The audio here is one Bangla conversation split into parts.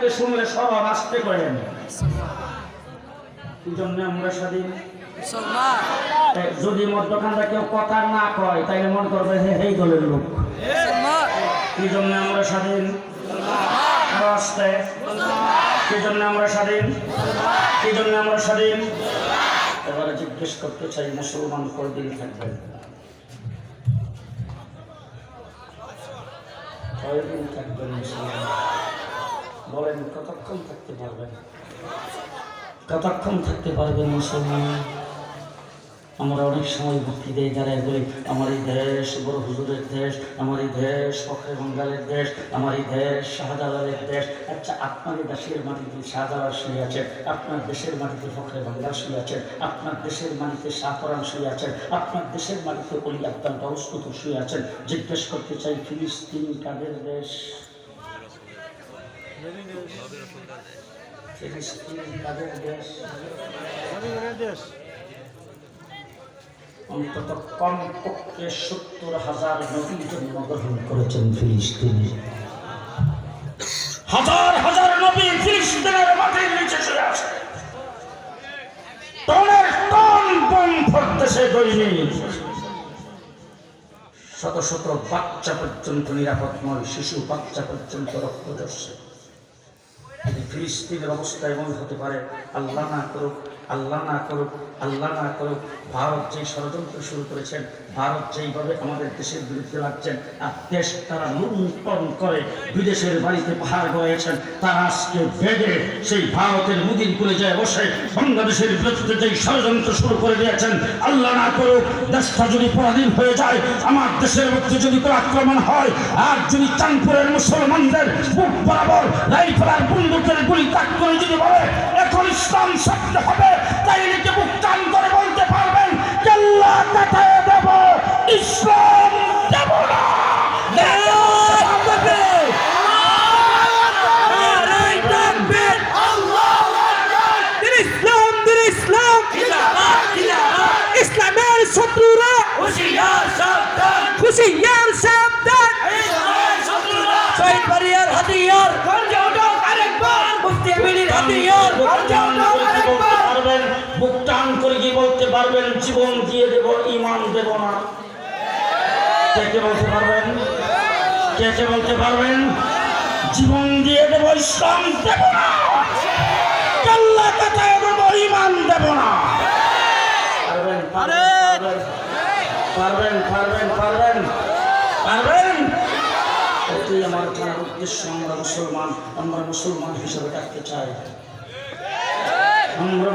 থাকলে শুনলে সব আসতে করেন। কি জন্য আমরা স্বাধীন? যদি মধ্যখানটা কেউ কথা না কয় তাইলে মনে করবে এই দলের লোক। কি জন্য আমরা স্বাধীন? আসতে কি জন্য আমরা স্বাধীন? কি জন্য আমরা স্বাধীন? এবারে জিজ্ঞেস করতে চাই, মুসলমান কয়দিন থাকবেন? কয়দিন থাকবেন মুসলমান? বলেন, কতক্ষণ থাকতে পারবেন? কতক্ষণ থাকতে পারবেন মুসলমান? আমরা অনেক সময় ভক্তি দিয়ে দাঁড়ায় বলি, আমার এই দেশ বড় হুজুরের দেশ, আমার এই দেশ ফখরে বাঙ্গালের দেশ, আমার এই দেশ শাহজালালের দেশ। আচ্ছা, আপনার দেশের মাটিতে শাহজালাল শুয়ে আছেন, আপনার দেশের মাটিতে ফখরে বাঙ্গাল শুয়ে আছেন, আপনার দেশের মাটিতে শাহপরান শুয়ে আছেন, আপনার দেশের মাটিতে অলি আব্দাল গাউস কুতুব শুয়ে আছেন। জিজ্ঞেস করতে চাই, ফিলিস্তিন কাদের দেশ? ফিলিস্তিন কাদের দেশ? অন্তত কমপক্ষে 70,000 নবী জন্মগ্রহণ করেছেন ফিলিস্তিনে। হাজার হাজার নবী ফিলিস্তিনের মাটির নিচে শুয়ে আছে। টনের টন বোম পড়তেছে দৈনিক। শত শত বাচ্চা পর্যন্ত নিরাপদ নয়, শিশু বাচ্চা পর্যন্ত রক্ত ঝরছে। ফিলিস্তিনের অবস্থা এমন হতে পারে, আল্লাহ না করুক, আল্লাহ না করুক, আল্লাহ না করুক, ভারত যেই ষড়যন্ত্র শুরু করেছেন, ভারত যেইভাবে আমাদের দেশের বিরুদ্ধে লাগছেন, আর দেশ তারা লুণ্ঠন করে বিদেশের বাড়িতে পাহাড় গড়িয়েছেন, তারা আজকে বেগে সেই ভারতের মুদিন করে যায় বসে বাংলাদেশের বিরুদ্ধে যেই ষড়যন্ত্র শুরু করে দিয়েছেন, আল্লাহ না করুক দেশটা যদি পরাধীন হয়ে যায়, আমার দেশের মধ্যে যদি কোনো আক্রমণ হয়, আর যদি চাঁদপুরের মুসলমানদের বুক বরাবর রাইফেলার বন্দুকের গুলি তাক করে যদি বলে এখন ইসলাম সত্য হবে, তাইলে কি বুক টান করে বলতে পারবেন আল্লাহ কাটায় দেব, ইসলাম দেব না? ইসলামের শত্রুরা হুশিয়ার সাবধান, হুশিয়ার সাবধান, শহীদ বাড়িয়ার হাতিয়ার গর্জে ওঠো আরেকবার, মুফতি আমিনের হাতিয়ার গর্জে ওঠো আরেকবার। বুক টান করে কি বলতে পারবেন জীবন দিয়ে দেব, ঈমান দেব না? কে কে বলতে পারবেন? কে কে বলতে পারবেন জীবন দিয়ে দেব, ইসলাম দেব না, আল্লাহ কাটায় দেব, ঈমান দেব না? পারবেন? পারবেন? পারবেন? পারবেন? পারবেন? এটাই আমার জানার উদ্দেশ্য। আমরা মুসলমান হিসেবে থাকতে চাই, আমরা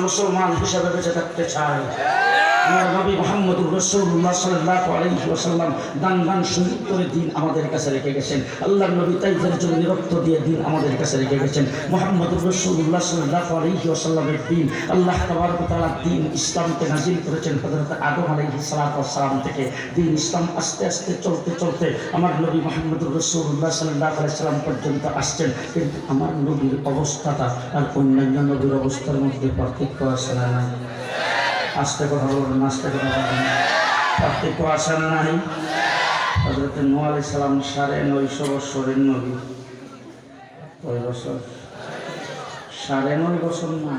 মুসলমান হিসেবে বেঁচে থাকতে চাই। আমার নবী মুহাম্মদুর রাসূলুল্লাহ সাল্লাল্লাহু আলাইহি ওয়াসাল্লাম দান শহীদ করে দিন আমাদের কাছে রেখে গেছেন। আল্লাহর নবী তাইফের জন্য রক্ত দিয়ে দিন আমাদের কাছে রেখে গেছেন। মুহাম্মদুর রাসূলুল্লাহ সাল্লাল্লাহু আলাইহি ওয়াসাল্লামের দিন আল্লাহ তাবারক ওয়া তাআলা দিন ইসলামকে নাযিল করেছেন হযরত আদম আলাইহিস সালাম থেকে। দিন ইসলাম আস্তে আস্তে চলতে চলতে আমার নবী মুহাম্মদুর রাসূলুল্লাহ সাল্লাল্লাহু আলাইহি ওয়াসাল্লাম পর্যন্ত আসছেন। কিন্তু আমার নবীর অবস্থাটা আর অন্যান্য নবীর অবস্থার মধ্যে পার্থক্য আছে না নাই? আস্তে কথা বলবেন, আস্তে কথা বলবেন, পার্থক্য আছে না নাই? হযরত নূহ আলাইহিস সালাম 950 বছরের নবী। কয় বছর? 9.5 বছর না,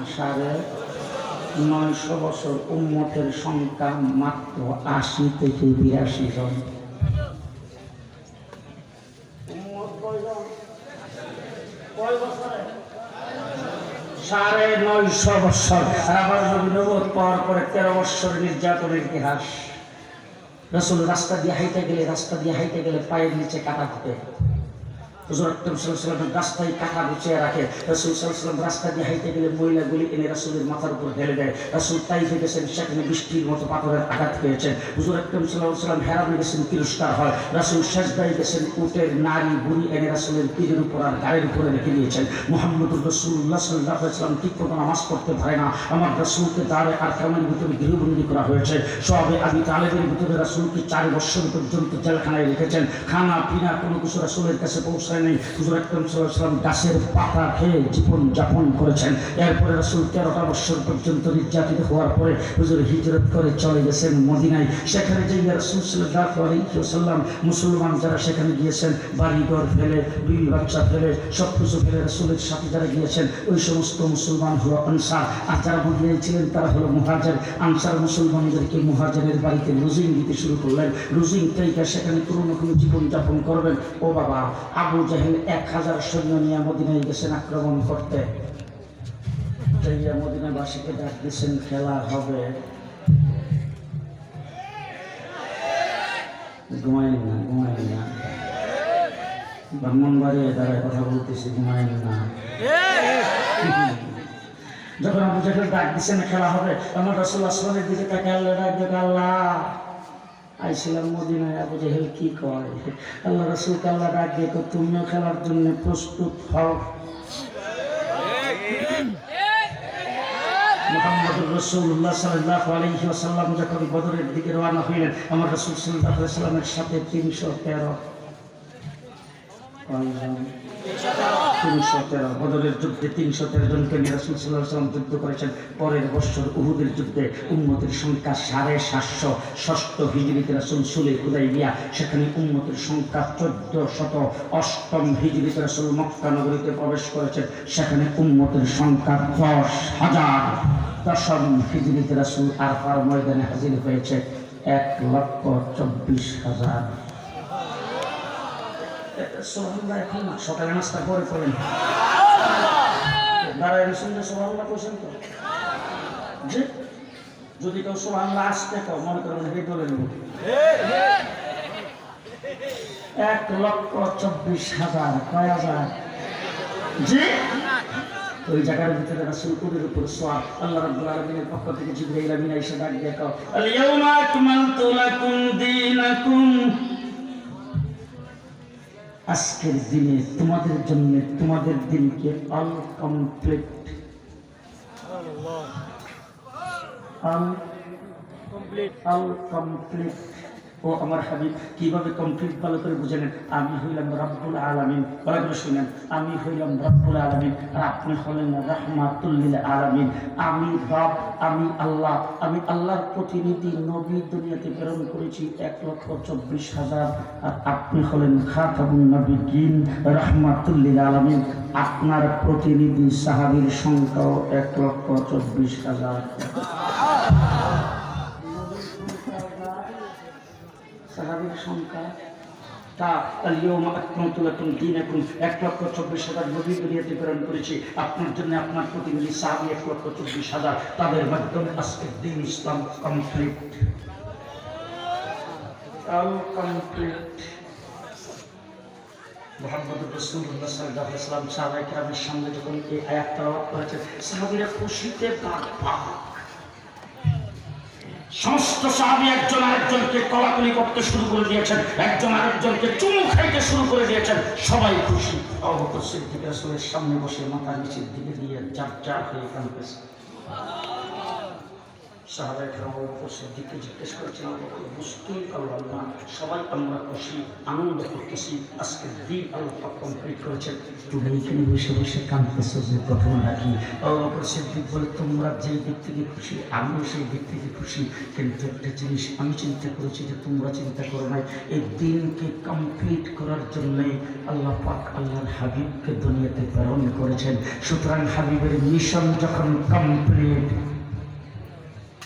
950 বছর। উম্মতের সংখ্যা মাত্র 80 থেকে 82 জন। উম্মত কয়জন? কয় বছরে? 950 বছর। আর আবার নবী নবুয়ত পাওয়ার পরে 13 বছর নির্যাতনের ইতিহাস। রাসূল রাস্তা দিয়ে হাইতে গেলে পায়ের নিচে কাটা থাকে। হুজুর আকরাম সাল্লাল্লাহু আলাইহি ওয়াসাল্লাম রাস্তায় কাটা গুছিয়ে রাখে। রাসূল সাল্লাল্লাহু আলাইহি ওয়াসাল্লাম রাস্তা দিয়ে হাইতে গেলে ময়লাগুলি এনে রাসূলের মাথার উপর ঢেলে দেয়। রাসূল তাইফে গেছেন, সেখানে বৃষ্টির মতো পাথরের আঘাত পেয়েছেন। হুজুর আকরাম সাল্লাল্লাহু আলাইহি ওয়াসাল্লাম হেরামে গেছেন, তিরস্কার হয়। রাসূল সেজদায় গেছেন, উটের নারী বুড়ি এনে রাসূলের পীরের উপর আর গায়ের উপরে রেখে দিয়েছেন। মুহাম্মদুর রাসূলুল্লাহ সাল্লাল্লাহু আলাইহি ওয়াসাল্লাম ঠিক মতো নামাজ পড়তে পারে না। আমার রাসূলকে দাঁড়ে আর কামের ভিতরে গৃহবন্দী করা হয়েছে। সবে আবি তালেবের ভিতরে রাসূলকে 4 বছর পর্যন্ত জেলখানায় রেখেছেন। খানা পিনা কোনো কিছু রাসূলের কাছে পৌঁছায় নেই। হুজুর আকরাম সাল্লাল্লাহু আলাইহি ওয়াসাল্লাম গাছের পাতা খেয়ে জীবন যাপন করেছেন। এরপরে রাসূল 13টা বছর পর্যন্ত নির্যাতিত হওয়ার পরে হুজুর হিজরত করে চলে গেছেন মদিনায়। সেখানে যে রাসূল সাল্লাল্লাহু আলাইহি ওয়াসাল্লাম মুসলমান যারা সেখানে গিয়েছেন, বাড়িঘর ফেলে, বিবি বাচ্চা ফেলে, সব কিছু ফেলে রাসূলের সাথে যারা গিয়েছেন, ওই সমস্ত মুসলমান হলো আনসার। আর যারা মদিনায় ছিলেন তারা হলো মুহাজির। আনসার মুসলমানদেরকে মুহাজিরের বাড়িতে লুজিং দিতে শুরু করলেন। লুজিং থেকে সেখানে কোনো না কোনো জীবনযাপন করবেন। ও বাবা, আবু জাহেল 1000 সৈন্য নিয়ে মদিনায় গেছেন আক্রমণ করতে। মদিনাবাসীকে ডাক দিয়েছেন, খেলা হবে। ঘুমাইন না ব্রাহ্মণবাড়িয়ায় দাঁড়ায় কথা বলতেছি, ঘুমাইন না। যখন আবু জাহেল ডাক দিচ্ছেন খেলা হবে, আমার রাসূল আসমানের দিকে তাকিয়ে আল্লাহ ডাক দেখ, আল্লাহ আইছিলাম মদিনায়, আবু জাহেল কি কয়? আল্লাহ রাসূলকে আল্লাহ ডাক দিয়ে তুমিও খেলার জন্য প্রস্তুত হও। মুহাম্মদুর রাসূলুল্লাহ সাল্লাল্লাহু আলাইহি ওয়াসাল্লাম যখন বদরের দিকে রওনা হইলেন, আমার রাসূল সাল্লাল্লাহু আলাইহি ওয়াসাল্লামের সাথে 313 বদরের যুদ্ধে 313 জনকে নিয়ে রাসূল সাল্লাল্লাহু আলাইহি ওয়াসাল্লাম যুদ্ধ করেছেন। পরের বছর উহুদের যুদ্ধে উম্মতের সংখ্যা 750। ষষ্ঠ হিজরিতে রাসূল সুলে হুদাইবিয়া, সেখানে উম্মতের সংখ্যা 1400। অষ্টম হিজরিতে রাসূল মক্কা নগরীতে প্রবেশ করেছেন, সেখানে উম্মতের সংখ্যা 10,000। দশম হিজরিতে রাসূল আরফার ময়দানে হাজির হয়েছে 1,24,000। সুবহানাল্লাহ এখন না, সকালে নাস্তা করে পড়েন, দাঁড়ায় শুনলে সুবহানাল্লাহ কইছেন তো জি। যদি কেউ সুবহানাল্লাহ আসতে কেউ মনে করবেন এই দলের লোক। 1,24,000 কয় হাজার জি। ওই জায়গার ভিতরে রাসূল কুদের উপর সোয়াব। আল্লাহ রাব্বুল আলামিনের পক্ষ থেকে জিবরাইল আমিন এসে ডাক দিয়ে কও, আল ইয়াউমা আকমালতু লাকুম দীনাকুম, আজকের দিনে তোমাদের জন্য তোমাদের দিনকে অল কমপ্লিট ও আমার হাবিব কিভাবে কমপ্লিট ভালো করে বুঝে নেন। আমি হইলাম রব্বুল আলামিন, ভালো করে শুনেন, আমি হইলাম রব্বুল আলামিন আর আপনি হলেন রাহমাতুল লিল আলামিন। আমি রব, আমি আল্লাহ, আমি আল্লাহর প্রতিনিধি নবী দুনিয়াতে প্রেরণ করেছি 1,24,000, আর আপনি হলেন খাতামুন নবিয়্যিন রাহমাতুল লিল আলামিন। আপনার প্রতিনিধি সাহাবীর সংখ্যাও 1,24,000। সাহাবীর সংখ্যা তা আল-ইয়াওমা আকমালতু লাকুম দীনাকুম 1,24,000 নবী দুনিয়াতে প্রেরণ করেছি। আপনার জন্য আপনার প্রতিনিধি সাহাবী 1,24,000। তাদের মাধ্যমে আজকের দিন ইসলাম কমপ্লিট। মুহাম্মদুর রাসূলুল্লাহ সাল্লাল্লাহু আলাইহি ওয়াসাল্লাম সাহাবায়ে কেরামের সামনে যখন এই আয়াত তেলাওয়াত করেছেন, সাহাবীরা খুশিতে বাকবাক। সমস্ত সাহাবী একজন আরেকজনকে কলাকলি করতে শুরু করে দিয়েছেন, একজন আরেকজনকে চুমু খাইতে শুরু করে দিয়েছেন, সবাই খুশি। আবু বকর সিদ্দিক রাসূলের সামনে বসে মাথা নিচের দিকে দিয়ে চাপ হয়ে কাঁদতেছে। সাহাবায়ে কেরাম আবু বকর সিদ্দিককে জিজ্ঞেস করেছেন, আবু বকর বুঝতেই পারলাম না, সবাই আমরা খুশি আনন্দ করতেছি, আজকের দিন আল্লাহ পাক কমপ্লিট করেছেন, তুমি এখানে বসে বসে কাঁদতেছো যে ঘটনা নাকি? আবু বকর সিদ্দিক বলে, তোমরা যেই দিক থেকে খুশি আমিও সেই দিক থেকে খুশি, কিন্তু একটা জিনিস আমি চিন্তা করেছি যে তোমরা চিন্তা করো নাই, এই দিনকে কমপ্লিট করার জন্যই আল্লাহ পাক আল্লাহর হাবিবকে দুনিয়াতে প্রেরণ করেছেন। সুতরাং হাবিবের মিশন যখন কমপ্লিট,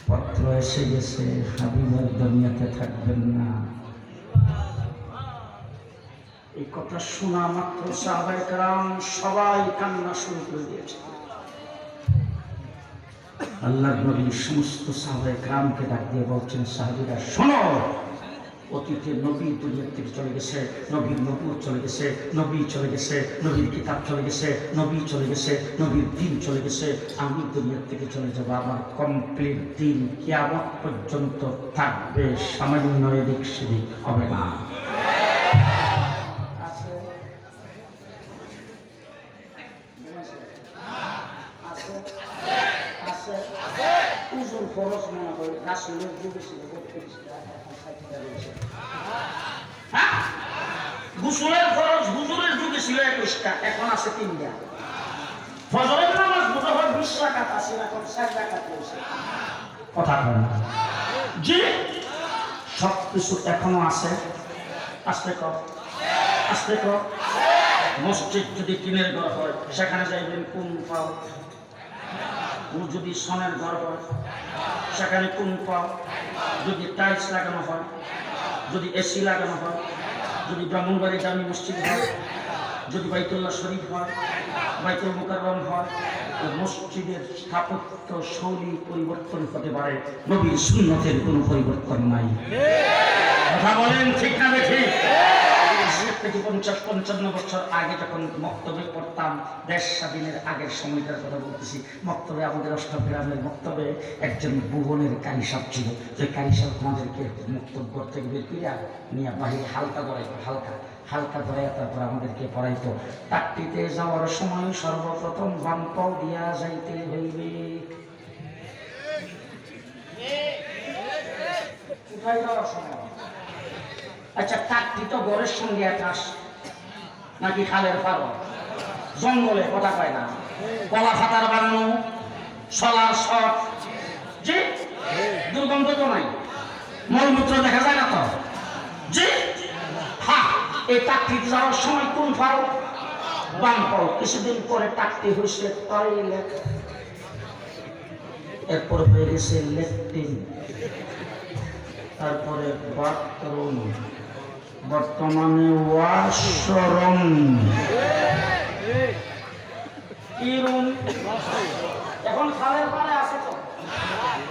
পত্র এসে গেছে, হাবিবের দুনিয়াতে থাকবেন না। এই কথা শোনা মাত্র সাহাবায়ে কেরাম সবাই কান্না শুরু করে দিয়েছে। আল্লাহর নবী সমস্ত সাহাবায়ে কেরামকে ডাক দিয়ে বলছেন, সাহাবীরা শোনো, অতীতে নবী দুনিয়া থেকে চলে গেছে, নবীর নবুয়ত চলে গেছে, নবী চলে গেছে, নবীর কিতাব চলে গেছে, নবী চলে গেছে, নবীর দিন চলে গেছে, আমি দুনিয়া থেকে চলে যাব, আমার কমপ্লিট দিন কিয়ামত পর্যন্ত থাকবে, সামান্য এদিক সেদিক হবে না। গোসলের খরচ হুজুরের যুগে ছিল 21টা, এখন আছে 3টা। ফজরের নামাজ বোধ হয় 20 রাকাত আছে, এখন 4 রাকাত হয়েছে। কথা কয় না জি, সব কিছু এখনো আছে। আস্তে কর, আস্তে কর। মসজিদ যদি টিনের ঘর হয় সেখানে যাইবেন কোন পাও, যদি সোনের ঘর হয় সেখানে কোন পাও, যদি টাইলস লাগানো হয়, যদি এসি লাগানো হয়, যদি ব্রাহ্মণবাড়ি জামি মসজিদ হয়, যদি বাইতুল্লাহ শরীফ হয়, বাইতুল মুকাররম হয়, তো মসজিদের স্থাপত্য শৈলী পরিবর্তন হতে পারে, নবীর সুন্নতের কোনো পরিবর্তন নাই। কথা বলেন ঠিক না ঠিক? 50-55 বছর আগে যখন মক্তবে পড়তাম, দেশ স্বাধীনের আগের সময়টার কথা বলতেছি, মক্তবে আমাদের অষ্টগ্রামের মক্তবে একজন ভুবনের কারি সাহেব ছিল। যে কারি সাহেব আমাদেরকে মক্তব করতে বের করিয়া নিয়ে বাহিরে হালকা ধরাইতো, হালকা ধরাইয়া তারপর আমাদেরকে পড়াইতো। টাকটিতে যাওয়ার সময় সর্বপ্রথম বাম পাও দিয়া যাইতে হইবে। কোথায় যাওয়ার সময়? আচ্ছা, টাকটি তো ঘরের সঙ্গে আকাশ নাকি খালের পাড়, জঙ্গলে? কথা কয় না। কলা ফাতার বানানো, সলার শট, জি, দুর্গন্ধ তো নাই, মলমূত্র দেখা যায় না তো, জি। হ্যাঁ, এই টাকটিতে যাওয়ার সময় কোন পাও? বাম পাও। কিছুদিন পরে টাকটি হয়েছে টয়লেট, এরপর হয়ে গেছে ল্যাট্রিন, তারপরে বাথরুম, বর্তমানে ওয়াশরুম। কি রুম? এখন খালের পাড়ে আছে তো।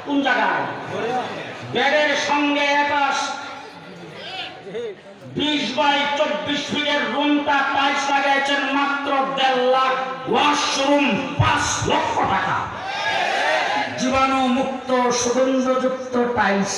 কোন জায়গায়? বেডের সঙ্গে আকাশ। 20x24 ফিটের রুমটা টাইলস লাগাইছেন মাত্র 1.5 লাখ, ওয়াশরুম 5 লক্ষ টাকা, জীবাণু মুক্ত সুগন্ধযুক্ত টাইলস।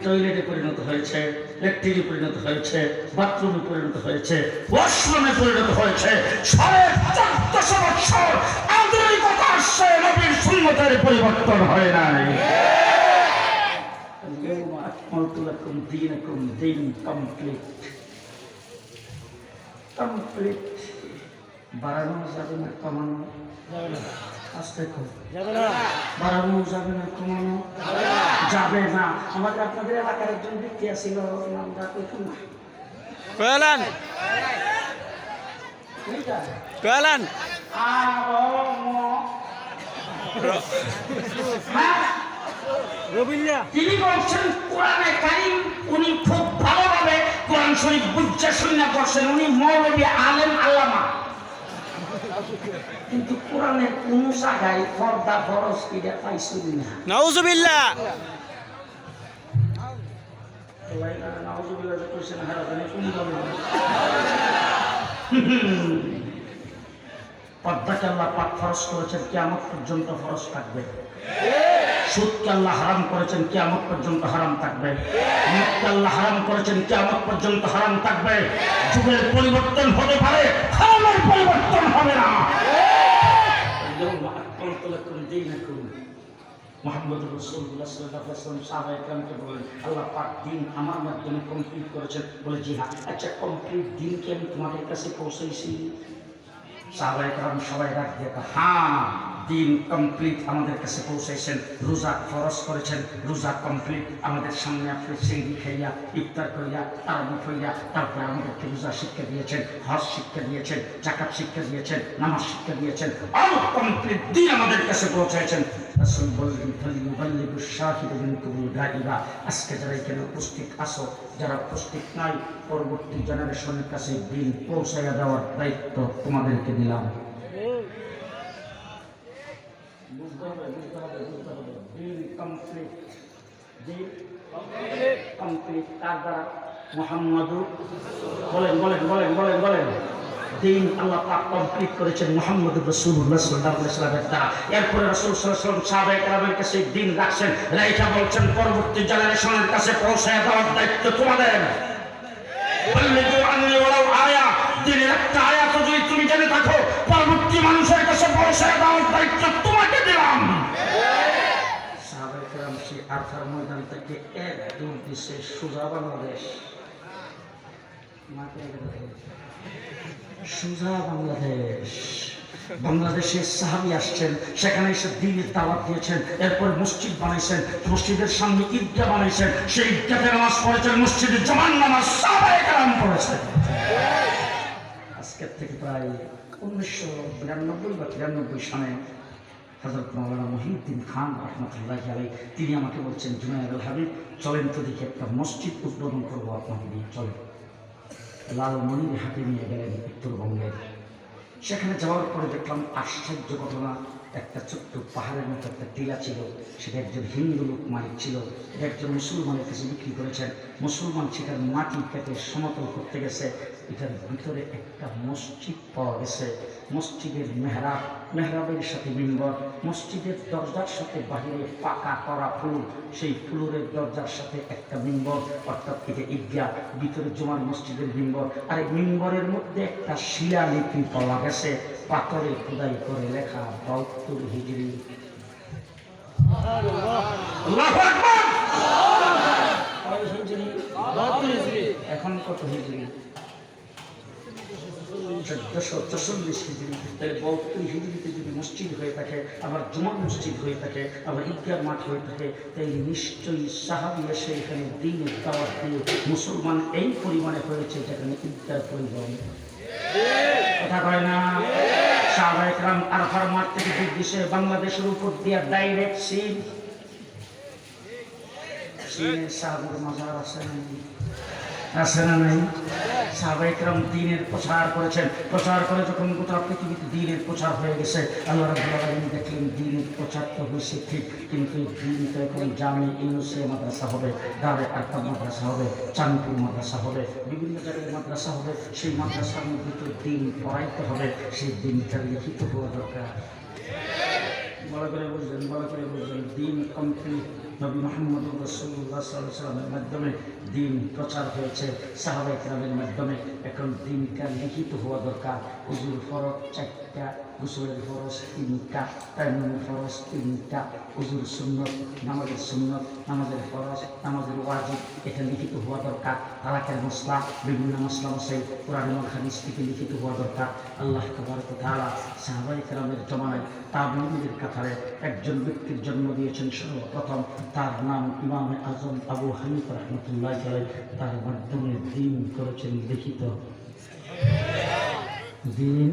টয়লেটে পরিণত হয়েছে, ল্যাট্রিনে পরিণত হয়েছে, বাথরুমে পরিণত হয়েছে, ওয়াশরুমে পরিণত হয়েছে। 1450 বছর আধুনিকতা আসছে, নবীর সুন্নতের পরিবর্তন হয় নাই। দিন কমপ্লিট, কমপ্লিট। বাড়ানো যাবে না, কমানো আস্তে যাবে না, বাড়ানো যাবে না, কমানো যাবে না। আমাদের আপনাদের এলাকার একজন ব্যক্তি আছিল, নামটা কইতুম না, কয়ালান কয়ালান রবিল্লা। তিনি বলছেন কোরআনে কারীম উনি খুব ভালোভাবে কোরআন শরীফ বুঝে শুনে করছেন। উনি মৌলবী, আলেম, আল্লামা, কিন্তু কোরআনের কোন জায়গায় পর্দা ফরজ কিরা পাইছি না। নাউজুবিল্লাহ। নাউজুবিল্লাহ যে কইছেন হারাদানি কোন দলে? পর্দাকে আল্লাহ পাক ফরজ করেছেন, কিয়ামত পর্যন্ত ফরজ থাকবে। সুদকে আল্লাহ হারাম করেছেন, কিয়ামত পর্যন্ত হারাম থাকবে। মদকে আল্লাহ হারাম করেছেন, কিয়ামত পর্যন্ত হারাম থাকবে। যুগের পরিবর্তন হতে পারে, হারামের পরিবর্তন হবে না। মুহাম্মদুর রাসূলুল্লাহ সাল্লাল্লাহু আলাইহি ওয়াসাল্লাম সাহাবায়ে কেরামকে বলেন, আল্লাহ পাক দিন আমার মাধ্যমে কমপ্লিট করেছেন। বলে, জি হ্যাঁ। আচ্ছা, কমপ্লিট দিন কি আমি তোমাদের কাছে পৌঁছেছি? সাহাবায়ে কেরাম সবাই ডাক দিয়ে, হ্যাঁ, দিন কমপ্লিট আমাদের কাছে পৌঁছাইছেন। রোজা ফরজ করেছেন, রোজা কমপ্লিট আমাদের সামনে আপনি সেহরি খাইয়া ইফতার করিয়া তারাবি করিয়া তারপরে আমাদেরকে রোজা শিক্ষা দিয়েছেন, হজ শিক্ষা দিয়েছেন, যাকাত শিক্ষা দিয়েছেন, নামাজ শিক্ষা দিয়েছেন। অল কমপ্লিট দিন আমাদের কাছে পৌঁছাইছেন। রাসূল বললেন, ফালিয়ুবাল্লিগু শাহিদু মিনকুমুল গায়িবা। আজকে যারা এখানে উপস্থিত আছো, যারা উপস্থিত নাই, পরবর্তী জেনারেশনের কাছে দিন পৌঁছাইয়া দেওয়ার দায়িত্ব তোমাদেরকে দিলাম। বুঝতে হবে। দিন কমপ্লিট, দিন কমপ্লিট কার দ্বারা? মুহাম্মাদুর। বলেন। দিন আল্লাহ পাক কমপ্লিট করেছেন মুহাম্মদুর রাসূলুল্লাহ সাল্লাল্লাহু আলাইহি ওয়াসাল্লামের দ্বারা। এরপরে রাসূল সাল্লাল্লাহু আলাইহি ওয়াসাল্লাম সাহাবায়ে কেরামের কাছে দিন রাখছেন, রাইখা বলছেন, পরবর্তী জেনারেশনের কাছে পৌঁছায় দেওয়ার দায়িত্ব তোমাদের। বল্লিগু আন্নী ওয়ালাউ আয়া, দিনের একটা আয়াত তো যদি তুমি জেনে থাকো, পরবর্তী মানুষের কাছে পৌঁছে দেওয়ার দায়িত্ব তোমাকে দিলাম। সাহাবায়ে কেরাম সেই আরফার ময়দান থেকে এক দূর দিছে সোজা বাংলাদেশ, সোজা বাংলাদেশ। বাংলাদেশে সাহাবী আসছেন, সেখানে এসে দ্বীনের দাওয়াত দিয়েছেন, এরপর মসজিদ বানাইছেন, মসজিদের সামনে ঈদগাহ বানাইছেন, সেই ঈদগাহে নামাজ পড়েছেন, মসজিদে জামান নামাজ সাহাবায়ে কেরাম পড়েছেন। আজকের থেকে প্রায় 1992 বা 93 সালে হযরত মাওলানা মহিউদ্দিন খান রহমতুল্লাহ আলাইহি তিনি আমাকে বলছেন, জুনায়েদুল হাবিব চলেন তো দেখি একটা মসজিদ উদ্বোধন করবো আপনাকে নিয়ে, চলেন। লালমনির হাতে নিয়ে গেলেন উত্তরবঙ্গের। সেখানে যাওয়ার পরে দেখলাম আশ্চর্য ঘটনা, একটা ছোট্ট পাহাড়ের মতো একটা টিলা ছিল, সেটা একজন হিন্দু লোক মালিক ছিল, এটা একজন মুসলমানের কাছে বিক্রি করেছেন। মুসলমান সেখানে মাটি কেটে সমতল করতে গেছে, এটার ভিতরে একটা মসজিদ পাওয়া গেছে। মসজিদের মেহরাবের সাথে মিম্বর, মসজিদের দরজার সাথে বাহিরে পাকা করা ফুল, সেই ফুলের দরজার সাথে একটা মিম্বর, অর্থাৎ এটা ঈদগাহ, ভিতরে জুমার মসজিদের মিম্বর। আর এই মিম্বরের মধ্যে একটা শিলালিপি পাওয়া গেছে, পাথরে খোদাই করে লেখা 72 হিজরি। আল্লাহু আকবার। এখন কত হিজরি? 1440 হিজরি। তাহলে 72 হিজরিতে যদি মসজিদ হয়ে থাকে, আবার জুমার মসজিদ হয়ে থাকে, আবার ঈদগাহ মাঠ হয়ে থাকে, তাই নিশ্চয়ই সাহাবী এসে এখানে দ্বীনের দাওয়াত দিয়ে মুসলমান এই পরিমাণে হয়েছে যেখানে ঈদগাহ পরিবহন কথা কয় না। সাহাবায়ে কেরাম আরফার মাঠ থেকে দিছে বাংলাদেশের উপর দিয়া ডাইরেক্ট সিন। সিনে সাহাবীর মাজার আছে না নাই? সাহাবায়ে কেরাম দ্বীনের প্রচার করেছেন, প্রচার করে যখন গোটা পৃথিবীতে দ্বীনের প্রচার হয়ে গেছে, আল্লাহ রাব্বুল আলামিন দেখলেন দ্বীনের প্রচার তো হয়েছে ঠিক, কিন্তু দ্বীন তো এখন জামে ইউনুসিয়া মাদ্রাসা হবে, দারে আরকাম মাদ্রাসা হবে, চাঁদপুর মাদ্রাসা হবে, বিভিন্ন জায়গায় মাদ্রাসা হবে। সেই মাদ্রাসার মধ্যে তো দ্বীন পড়াইতে হবে, সেই দ্বীনটা লিখিত হওয়া দরকার। বলা করে বুঝলেন, বলা করে বুঝলেন। দ্বীন কমপ্লিট নবী মুহাম্মদুর রাসূলুল্লাহ সাল্লাল্লাহু আলাইহি ওয়াসাল্লামের মাধ্যমে দ্বীন প্রচার হয়েছে, সাহাবায়ে কেরামের মাধ্যমে। এখন দ্বীনটা লিখিত হওয়া দরকার। ওযুর ফরজ 4টা, গোসলের ফরজ 3টা, তায়াম্মুমের ফরজ 3টা, ওযুর সুন্নত, নামাজের সুন্নত, নামাজের ফরজ, নামাজের ওয়াজিব, এটা লিখিত হওয়া দরকার। তালাকের মসলা, বিভিন্ন মসলা মশাই কোরআন এবং হাদিস থেকে লিখিত হওয়া দরকার। আল্লাহ তাবারক ওয়া তাআলা সাহাবায়ে কেরামের জমানায় তাবেঈনদের কাতারে একজন ব্যক্তির জন্ম দিয়েছেন সর্বপ্রথম, তার নাম ইমামে আজম আবু হানিফা রাহমাতুল্লাহ আলাইহি। তার মাধ্যমে দ্বীন করেছেন লিখিত। দ্বীন